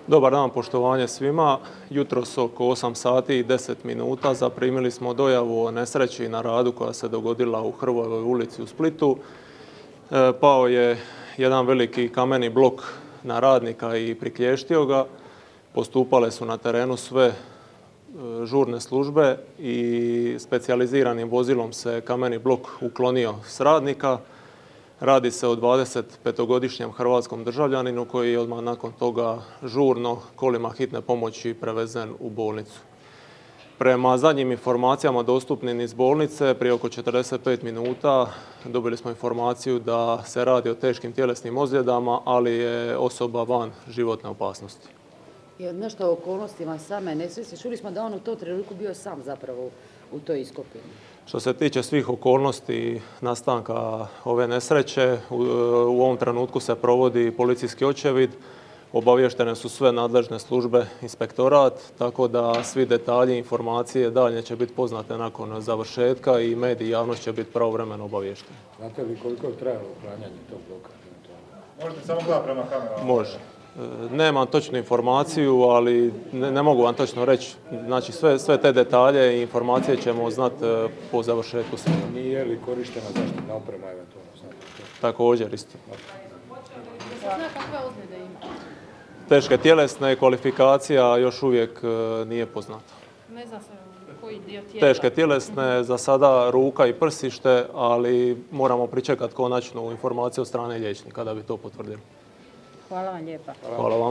Dobar dan, poštovanje svima. Jutros oko 8 sati i 10 minuta zaprimili smo dojavu o nesreći na radu koja se dogodila u Hrvojevoj ulici u Splitu. Pao je jedan veliki kameni blok na radnika i priklještio ga. Postupale su na terenu sve žurne službe i specijaliziranim vozilom se kameni blok uklonio s radnika. Radi se o 25-godišnjem hrvatskom državljaninu koji je odmah nakon toga žurno kolima hitne pomoći prevezen u bolnicu. Prema zadnjim informacijama dostupnim iz bolnice, prije oko 45 minuta dobili smo informaciju da se radi o teškim tjelesnim ozljedama, ali je osoba van životne opasnosti. Nešto o okolnostima same nesreće. Čuli smo da on u tom trenutku bio sam zapravo u toj iskopini. Što se tiče svih okolnosti nastanka ove nesreće, u ovom trenutku se provodi policijski očevid. Obavještene su sve nadležne službe, inspektorat, tako da svi detalji i informacije daljnje će biti poznate nakon završetka i mediji i javnost će biti pravovremeno obavješteni. Znate li koliko je trajalo uklanjanje tog bloka? Možete samo gledati prema kamerama. Može. Nemam točnu informaciju, ali ne mogu vam točno reći. Znači, sve te detalje i informacije ćemo znati po završetku svega. Nije li korištena zaštitna oprema eventualno? Također isto. Zna kakve ozljede ima? Teške tjelesne, kvalifikacija još uvijek nije poznata. Ne zna se koji dio tijela. Teške tjelesne, za sada ruka i prsište, ali moramo pričekati konačnu informaciju od strane liječnika da bi to potvrdili. Hvala vam lijepa. Hvala vam.